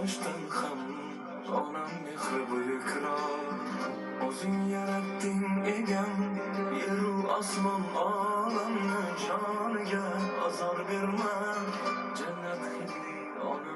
boshdan ham onam mehri buyukroq. O'zing yaratding egam, yeru osmon olamni, joniga azor berma. Jannat hidli ona